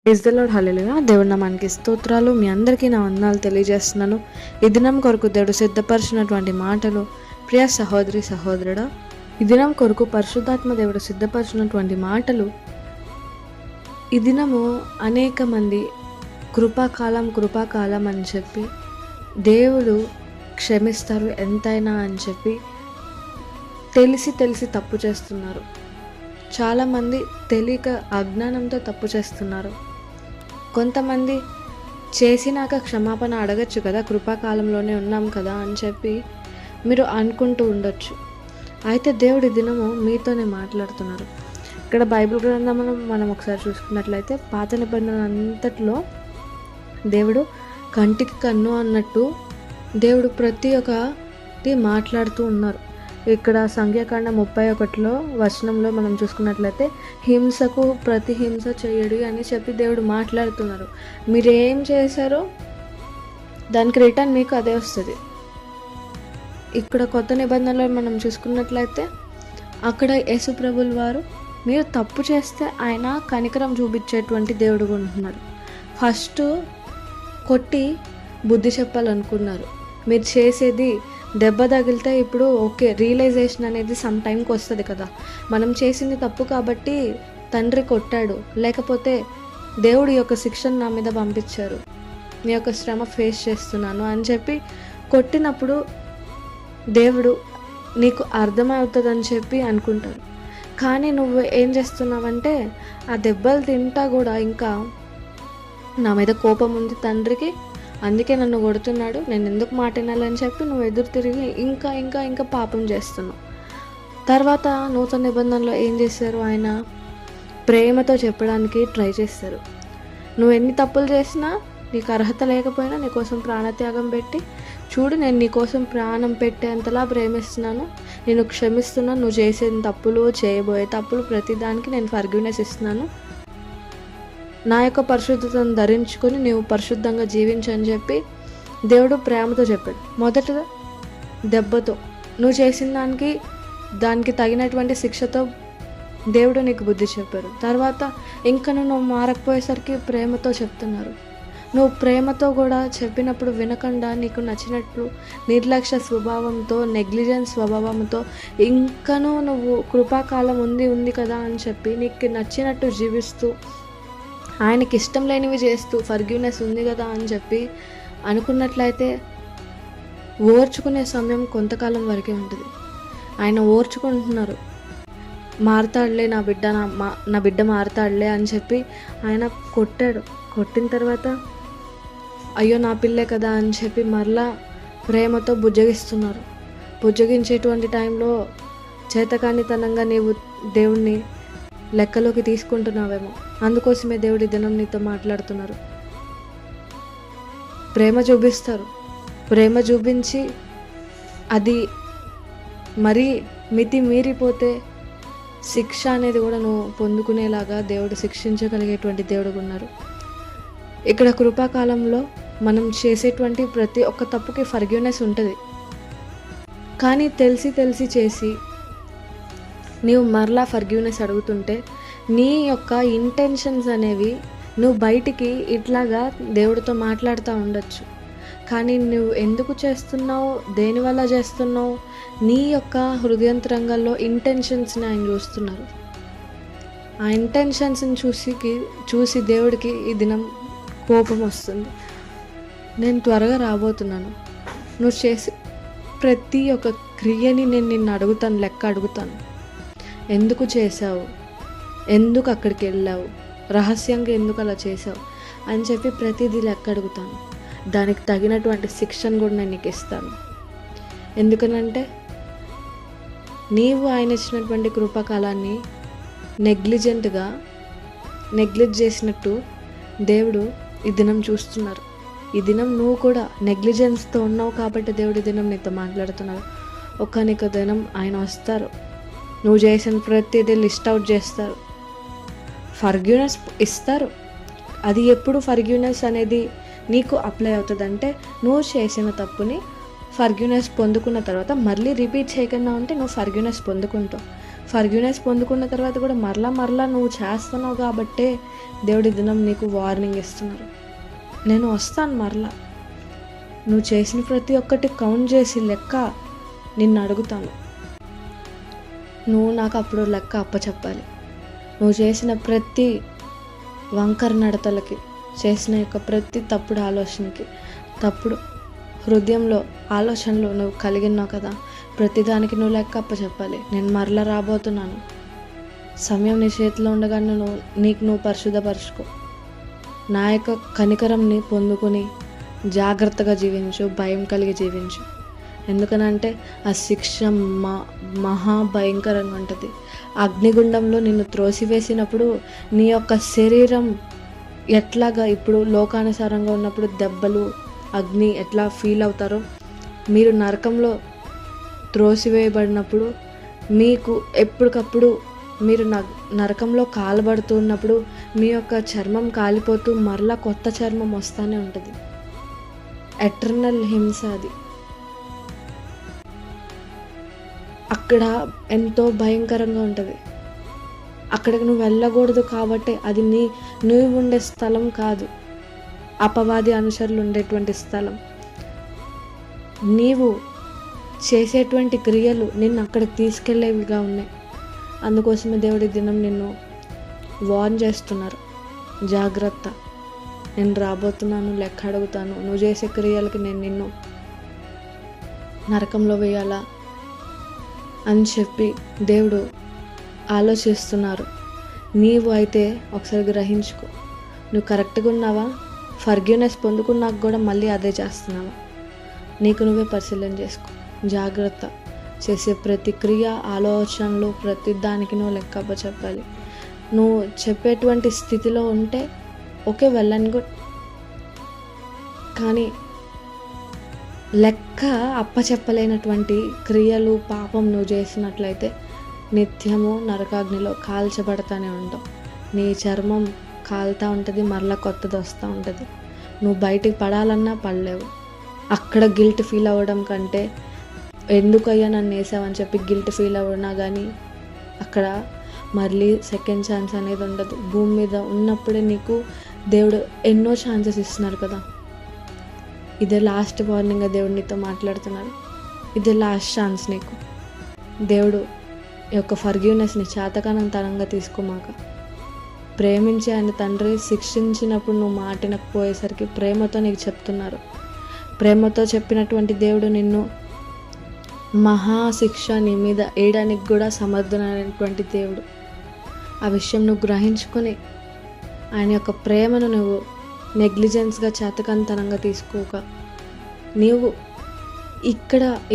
Praise the lord, హల్లెలూయా. దేవుడి నామానికి స్తోత్రాలు. మీ అందరికీ నా వందనాలు తెలియజేస్తున్నాను. ఈ దినం కొరకు దేవుడు సిద్ధపరిచినటువంటి మాటలు, ప్రియ సహోదరి సహోదరుడా, ఈ దినం కొరకు పరిశుద్ధాత్మ దేవుడు సిద్ధపరిచినటువంటి మాటలు, ఈ దినము అనేక మంది కృపాకాలం అని చెప్పి దేవుడు క్షమిస్తారు ఎంతైనా అని చెప్పి తెలిసి తప్పు చేస్తున్నారు. చాలామంది తెలియక అజ్ఞానంతో తప్పు చేస్తున్నారు. కొంతమంది చేసినాక క్షమాపణ అడగచ్చు కదా, కృపాకాలంలోనే ఉన్నాం కదా అని చెప్పి మీరు అనుకుంటూ ఉండొచ్చు. అయితే దేవుడి దినము మీతోనే మాట్లాడుతున్నారు. ఇక్కడ బైబిల్ గ్రంథంలో మనం ఒకసారి చూసుకున్నట్లయితే పాత నిబంధన అంతట్లో దేవుడు కంటికి కన్ను అన్నట్టు దేవుడు ప్రతి ఒక్కటి మాట్లాడుతూ ఉన్నారు. ఇక్కడ సంఖ్యాకాండం 31 వచనంలో మనం చూసుకున్నట్లయితే హింసకు ప్రతి హింస చేయడు అని చెప్పి దేవుడు మాట్లాడుతున్నారు. మీరేం చేశారో దానికి రిటర్న్ మీకు అదే వస్తుంది. ఇక్కడ కొత్త నిబంధనలో మనం చూసుకున్నట్లయితే అక్కడ యేసు ప్రభుల వారు మీరు తప్పు చేస్తే ఆయన కనికరం చూపించేటువంటి దేవుడు ఉంటున్నారు. ఫస్ట్ కొట్టి బుద్ధి చెప్పాలనుకున్నారు. మీరు చేసేది దెబ్బ తగిలితే ఇప్పుడు ఓకే, రియలైజేషన్ అనేది సమ్ టైంకి వస్తుంది కదా, మనం చేసింది తప్పు కాబట్టి తండ్రి కొట్టాడు, లేకపోతే దేవుడి యొక్క శిక్షను నా మీద పంపించారు, నీ యొక్క శ్రమ ఫేస్ చేస్తున్నాను అని చెప్పి కొట్టినప్పుడు దేవుడు నీకు అర్థమవుతుందని చెప్పి అనుకుంటారు. కానీ నువ్వు ఏం చేస్తున్నావంటే ఆ దెబ్బలు తింటా కూడా ఇంకా నా మీద కోపం ఉంది తండ్రికి, అందుకే నన్ను కొడుతున్నాడు, నేను ఎందుకు మాట వినాలని చెప్పి నువ్వు ఎదురు తిరిగి ఇంకా పాపం చేస్తున్నావు. తర్వాత నూతన నిబంధనలో ఏం చేశారు, ఆయన ప్రేమతో చెప్పడానికి ట్రై చేస్తారు. నువ్వు ఎన్ని తప్పులు చేసినా, నీకు అర్హత లేకపోయినా నీకోసం ప్రాణత్యాగం పెట్టి చూడు, నేను నీకోసం ప్రాణం పెట్టేంతలా ప్రేమిస్తున్నాను, నేను క్షమిస్తున్నాను, నువ్వు చేసే తప్పులు చేయబోయే తప్పులు ప్రతిదానికి నేను ఫర్గివ్నెస్ ఇస్తున్నాను, నా యొక్క పరిశుద్ధతను ధరించుకొని నీవు పరిశుద్ధంగా జీవించని చెప్పి దేవుడు ప్రేమతో చెప్పాడు. మొదట దెబ్బతో, నువ్వు చేసిన దానికి తగినటువంటి శిక్షతో దేవుడు నీకు బుద్ధి చెప్పారు. తర్వాత ఇంకా నువ్వు మారకపోయేసరికి ప్రేమతో చెప్తున్నారు. నువ్వు ప్రేమతో కూడా చెప్పినప్పుడు వినకుండా నీకు నచ్చినట్లు నిర్లక్ష్య స్వభావంతో, నెగ్లిజెన్స్ స్వభావంతో ఇంకనూ నువ్వు కృపాకాలం ఉంది కదా అని చెప్పి నీకు నచ్చినట్టు జీవిస్తూ ఆయనకి ఇష్టం లేనివి చేస్తూ ఫర్గివ్నెస్ ఉంది కదా అని చెప్పి అనుకున్నట్లయితే ఓర్చుకునే సమయం కొంతకాలం వరకే ఉంటుంది. ఆయన ఓర్చుకుంటున్నారు, మారుతాడులే నా బిడ్డ మారుతాడులే అని చెప్పి ఆయన కొట్టాడు. కొట్టిన తర్వాత అయ్యో నా పిల్లే కదా అని చెప్పి మరలా ప్రేమతో బుజ్జగిస్తున్నారు. బుజ్జగించేటువంటి టైంలో చేతకానితనంగా నీవు దేవుణ్ణి లెక్కలోకి తీసుకుంటున్నావేమో, అందుకోసమే దేవుడి దినం నీతో మాట్లాడుతున్నారు. ప్రేమ చూపిస్తారు, ప్రేమ చూపించి అది మరీ మితి మీరిపోతే శిక్ష అనేది కూడా నువ్వు పొందుకునేలాగా దేవుడు శిక్షించగలిగేటువంటి దేవుడు ఉన్నారు. ఇక్కడ కృపాకాలంలో మనం చేసేటువంటి ప్రతి ఒక్క తప్పుకి ఫర్గివ్నెస్ ఉంటుంది. కానీ తెలిసి చేసి నీవు మరలా ఫర్గివ్నెస్ అడుగుతుంటే నీ యొక్క ఇంటెన్షన్స్ అనేవి నువ్వు బయటికి ఇట్లాగా దేవుడితో మాట్లాడుతూ ఉండొచ్చు. కానీ నువ్వు ఎందుకు చేస్తున్నావు, దేనివల్ల చేస్తున్నావు, నీ యొక్క హృదయంతరంగంలో ఇంటెన్షన్స్ని ఆయన చూస్తున్నారు. ఆ ఇంటెన్షన్స్ని చూసి దేవుడికి ఈ దినం కోపం వస్తుంది. నేను త్వరగా రాబోతున్నాను, నువ్వు చేసి ప్రతి ఒక్క క్రియని నేను నిన్ను అడుగుతాను, లెక్క అడుగుతాను. ఎందుకు చేసావు, ఎందుకు అక్కడికి వెళ్ళావు, రహస్యంగా ఎందుకు అలా చేసావు అని చెప్పి ప్రతిదీ లెక్క అడుగుతాను. దానికి తగినటువంటి శిక్షను కూడా నేను నీకు ఇస్తాను. ఎందుకనంటే నీవు ఆయన ఇచ్చినటువంటి కృపాకాలాన్ని నెగ్లెక్ట్ చేసినట్టు దేవుడు ఈ దినం చూస్తున్నారు. ఈ దినం నువ్వు కూడా నెగ్లిజెన్స్తో ఉన్నావు కాబట్టి దేవుడు ఈ దినం నీతో మాట్లాడుతున్నారు. ఒక్కనిక దినం ఆయన వస్తారు, నువ్వు చేసిన ప్రతిదీ లిస్ట్ అవుట్ చేస్తారు, ఫర్గివ్నెస్ ఇస్తారు. అది ఎప్పుడు ఫర్గివ్నెస్ అనేది నీకు అప్లై అవుతుందంటే నువ్వు చేసిన తప్పుని ఫర్గివ్నెస్ పొందుకున్న తర్వాత మళ్ళీ రిపీట్ చేయకుండా ఉంటే నువ్వు ఫర్గివ్నెస్ పొందుకుంటావు. ఫర్గ్యూనెస్ పొందుకున్న తర్వాత కూడా మరలా నువ్వు చేస్తున్నావు కాబట్టే దేవుడి దినం నీకు వార్నింగ్ ఇస్తున్నారు. నేను వస్తాను మరలా, నువ్వు చేసిన ప్రతి ఒక్కటి కౌంట్ చేసి లెక్క నిన్ను అడుగుతాను. నువ్వు నాకు అప్పుడు లెక్క అప్పచెప్పాలి. నువ్వు చేసిన ప్రతి వంకర నడతలకి, చేసిన యొక్క ప్రతి తప్పుడు ఆలోచనకి, తప్పుడు హృదయంలో ఆలోచనలు నువ్వు కలిగినావు కదా, ప్రతిదానికి నువ్వు లెక్క అప్పచెప్పాలి. నేను మరలా రాబోతున్నాను. సమయం నీ చేతిలో ఉండగానే నువ్వు పరిశుద్ధపరచుకో. నా యొక్క కనికరంని పొందుకొని జాగ్రత్తగా జీవించు, భయం కలిగి జీవించు. ఎందుకనంటే ఆ శిక్ష మహాభయంకరంగా ఉంటుంది. అగ్నిగుండంలో నిన్ను త్రోసివేసినప్పుడు నీ యొక్క శరీరం ఎట్లాగా ఇప్పుడు లోకానుసారంగా ఉన్నప్పుడు దెబ్బలు, అగ్ని ఎట్లా ఫీల్ అవుతారో, మీరు నరకంలో త్రోసివేయబడినప్పుడు మీకు ఎప్పటికప్పుడు మీరు నరకంలో కాలబడుతున్నప్పుడు మీ యొక్క చర్మం కాలిపోతూ మరలా కొత్త చర్మం వస్తూనే ఉంటుంది. ఎటర్నల్ హింస అది. అక్కడ ఎంతో భయంకరంగా ఉంటుంది. అక్కడికి నువ్వు వెళ్ళకూడదు కాబట్టి అది నువ్వు ఉండే స్థలం కాదు, అపవాది అనుచరులు ఉండేటువంటి స్థలం. నీవు చేసేటువంటి క్రియలు నిన్ను అక్కడికి తీసుకెళ్లేవిగా ఉన్నాయి. అందుకోసమే దేవుడి దినం నిన్ను వార్న్ చేస్తున్నారు. జాగ్రత్త, నేను రాబోతున్నాను, లెక్క అడుగుతాను. నువ్వు చేసే క్రియలకి నేను నిన్ను నరకంలో వేయాలా అని చెప్పి దేవుడు ఆలోచిస్తున్నారు. నీవు అయితే ఒకసారి గ్రహించుకో, నువ్వు కరెక్ట్గా ఉన్నావా? ఫర్గ్యూనెస్ పొందుకున్నాక కూడా మళ్ళీ అదే చేస్తున్నావా? నీకు నువ్వే పరిశీలన చేసుకో. జాగ్రత్త, చేసే ప్రతి క్రియ, ఆలోచనలు, ప్రతి దానికి నువ్వు లెక్క చెప్పాలి. నువ్వు చెప్పేటువంటి స్థితిలో ఉంటే ఓకే, వెల్ అండ్ గుడ్. కానీ లెక్క అప్పచెప్పలేనటువంటి క్రియలు, పాపం నువ్వు చేసినట్లయితే నిత్యము నరకాగ్నిలో కాల్చబడతానే ఉంటావు. నీ చర్మం కాలుతూ ఉంటుంది, మరలా కొత్తది వస్తూ ఉంటుంది. నువ్వు బయటికి పడాలన్నా పడలేవు. అక్కడ గిల్ట్ ఫీల్ అవ్వడం కంటే ఎందుకయ్యా నన్ను వేసావని చెప్పి గిల్ట్ ఫీల్ అవ్వనా కానీ అక్కడ మళ్ళీ సెకండ్ ఛాన్స్ అనేది ఉండదు. భూమి మీద ఉన్నప్పుడే నీకు దేవుడు ఎన్నో ఛాన్సెస్ ఇస్తున్నారు కదా. ఇదే లాస్ట్ వార్నింగ్గా దేవుడు నీతో మాట్లాడుతున్నాడు. ఇదే లాస్ట్ ఛాన్స్ నీకు. దేవుడు యొక్క ఫర్గివ్నెస్ని చేతకానంతనంగా తీసుకోమాక. ప్రేమించే ఆయన తండ్రి శిక్షించినప్పుడు నువ్వు మాటినకపోయేసరికి ప్రేమతో నీకు చెప్తున్నారు. ప్రేమతో చెప్పినటువంటి దేవుడు నిన్ను మహాశిక్ష నీ మీద వేయడానికి కూడా సమర్థుడైనటువంటి దేవుడు. ఆ విషయం నువ్వు గ్రహించుకొని ఆయన యొక్క ప్రేమను నువ్వు నెగ్లిజెన్స్గా, చేతకంతనంగా తీసుకోక, నీవు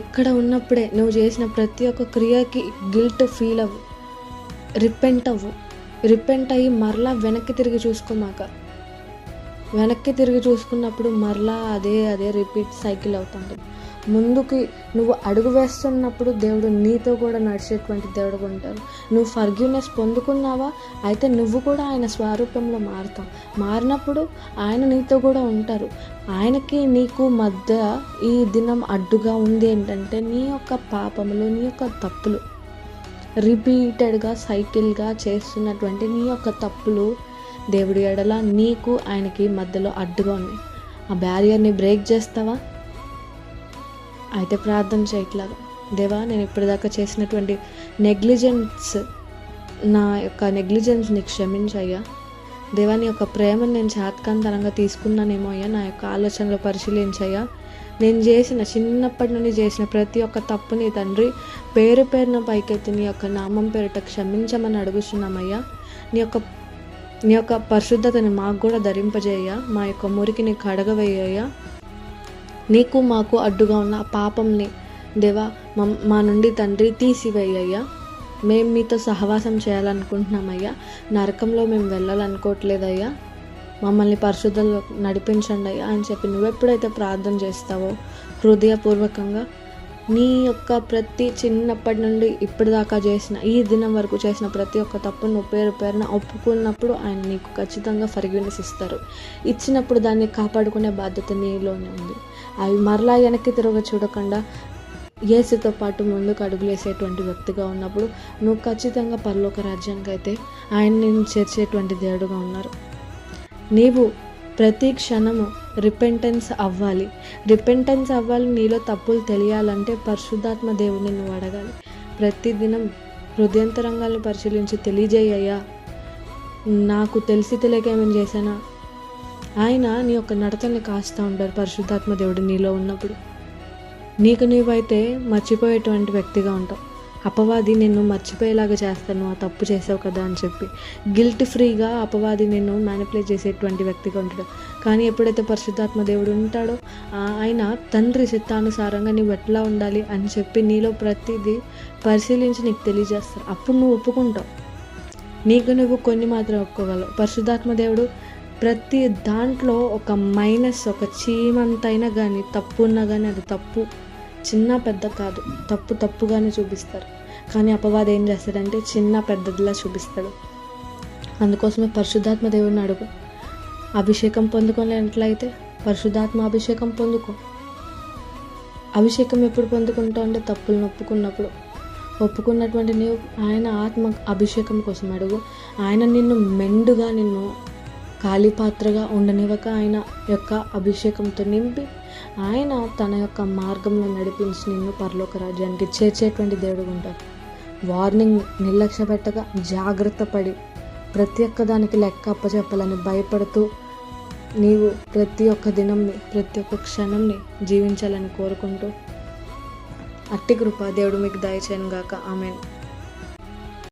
ఇక్కడ ఉన్నప్పుడే నువ్వు చేసిన ప్రతి ఒక్క క్రియకి గిల్ట్ ఫీల్ అవ్వు, రిపెంట్ అయ్యి మరలా వెనక్కి తిరిగి చూసుకోమాక. వెనక్కి తిరిగి చూసుకున్నప్పుడు మరలా అదే రిపీట్ సైకిల్ అవుతుంటుంది. ముందుకి నువ్వు అడుగు వేస్తున్నప్పుడు దేవుడు నీతో కూడా నడిచేటువంటి దేవుడు ఉంటారు. నువ్వు ఫర్గివ్నెస్ పొందుకున్నావా, అయితే నువ్వు కూడా ఆయన స్వరూపంలో మారుతావు. మారినప్పుడు ఆయన నీతో కూడా ఉంటారు. ఆయనకి నీకు మధ్య ఈ దినం అడ్డుగా ఉంది ఏంటంటే నీ యొక్క పాపములు, నీ యొక్క తప్పులు, రిపీటెడ్గా సైకిల్గా చేస్తున్నటువంటి నీ యొక్క తప్పులు దేవుడి ఎడల నీకు ఆయనకి మధ్యలో అడ్డుగా ఉన్నాయి. ఆ బ్యారియర్ని బ్రేక్ చేస్తావా? అయితే ప్రార్థన చేయట్లాగా, దేవా నేను ఇప్పటిదాకా చేసినటువంటి నా యొక్క నెగ్లిజెన్స్ని క్షమించయ్యా. దేవా నీ యొక్క ప్రేమను నేను చేతకాంతనంగా తీసుకున్నానేమో అయ్యా, నా యొక్క ఆలోచనలు పరిశీలించయ్యా. నేను చిన్నప్పటి నుండి చేసిన ప్రతి ఒక్క తప్పుని తండ్రి పేరున పైకెత్తి నీ యొక్క నామం పేరిట క్షమించమని అడుగుతున్నామయ్యా. నీ యొక్క పరిశుద్ధతని మాకు కూడా ధరింపజేయ్యా. మా యొక్క మురికిని కడగవేయ్యా. నీకు మాకు అడ్డుగా ఉన్న ఆ పాపంని దేవా మా నుండి తండ్రి తీసివేయ్యా. మేము మీతో సహవాసం చేయాలనుకుంటున్నామయ్యా. నరకంలో మేము వెళ్ళాలనుకోవట్లేదయ్యా. మమ్మల్ని పరిశుద్ధంలో నడిపించండి అయ్యా అని చెప్పి నువ్వెప్పుడైతే ప్రార్థన చేస్తావో హృదయపూర్వకంగా నీ యొక్క ప్రతి చిన్నప్పటి నుండి ఇప్పటిదాకా చేసిన, ఈ దినం వరకు చేసిన ప్రతి ఒక్క తప్పు నువ్వు పేరున ఒప్పుకున్నప్పుడు ఆయన నీకు ఖచ్చితంగా ఫర్గివ్నెస్ ఇస్తారు. ఇచ్చినప్పుడు దాన్ని కాపాడుకునే బాధ్యత నీలోనే ఉంది. అవి మరలా వెనక్కి తిరగ చూడకుండా యేసుతో పాటు ముందుకు అడుగులేసేటువంటి వ్యక్తిగా ఉన్నప్పుడు నువ్వు ఖచ్చితంగా పరలోక రాజ్యానికి అయితే ఆయన నిన్ను చేర్చేటువంటి దేవుడుగా ఉన్నారు. నీవు ప్రతి క్షణము రిపెంటెన్స్ అవ్వాలి. నీలో తప్పులు తెలియాలంటే పరిశుద్ధాత్మ దేవుడిని నువ్వు అడగాలి. ప్రతిదినం హృదయంతరంగాలను పరిశీలించి తెలియజేయ్యా, నాకు తెలిసి తెలియక ఏమైనా చేశానా. ఆయన నీ యొక్క నడతల్ని కాస్తూ ఉంటారు పరిశుద్ధాత్మ దేవుడు నీలో ఉన్నప్పుడు. నీకు నీవైతే మర్చిపోయేటువంటి వ్యక్తిగా ఉంటావు. అపవాది నిన్ను మర్చిపోయేలాగా చేస్తాను, ఆ తప్పు చేసావు కదా అని చెప్పి గిల్ట్ ఫ్రీగా అపవాది నిన్ను మ్యానిపులేట్ చేసేటువంటి వ్యక్తిగా ఉంటాడు. కానీ ఎప్పుడైతే పరిశుద్ధాత్మ దేవుడు ఉంటాడో ఆయన తండ్రి చిత్తానుసారంగా నువ్వు ఎట్లా ఉండాలి అని చెప్పి నీలో ప్రతిదీ పరిశీలించి నీకు తెలియజేస్తారు. అప్పుడు నువ్వు ఒప్పుకుంటావు. నీకు నువ్వు కొన్ని మాత్రం ఒప్పుకోగలవు. పరిశుద్ధాత్మ దేవుడు ప్రతి దాంట్లో ఒక మైనస్, ఒక చీమంతైనా కానీ తప్పు ఉన్నా కానీ అది తప్పు, చిన్న పెద్ద కాదు, తప్పుగానే చూపిస్తారు. కానీ అపవాది ఏం చేస్తాడంటే చిన్న పెద్దదిలా చూపిస్తాడు. అందుకోసమే పరిశుద్ధాత్మ దేవుడిని అడుగు. అభిషేకం పొందుకోలేనట్లయితే పరిశుద్ధాత్మ అభిషేకం పొందుకో. అభిషేకం ఎప్పుడు పొందుకుంటావు అంటే తప్పులను ఒప్పుకున్నటువంటి నీవు ఆయన ఆత్మ అభిషేకం కోసం అడుగు. ఆయన నిన్ను మెండుగా, నిన్ను ఖాళీ పాత్రగా ఉండనివ్వక ఆయన యొక్క అభిషేకంతో నింపి ఆయన తన యొక్క మార్గంలో నడిపించి నిన్ను పరలోక రాజ్యానికి చేర్చేటువంటి దేవుడు ఉంటారు. వార్నింగ్ నిర్లక్ష్య పెట్టగా జాగ్రత్త పడి ప్రతి ఒక్క దానికి లెక్క అప్పచెప్పాలని భయపడుతూ నీవు ప్రతి ఒక్క దినంని, ప్రతి ఒక్క క్షణంని జీవించాలని కోరుకుంటూ అట్టి కృప దేవుడు మీకు దయచేయను గాక. ఆమేన్.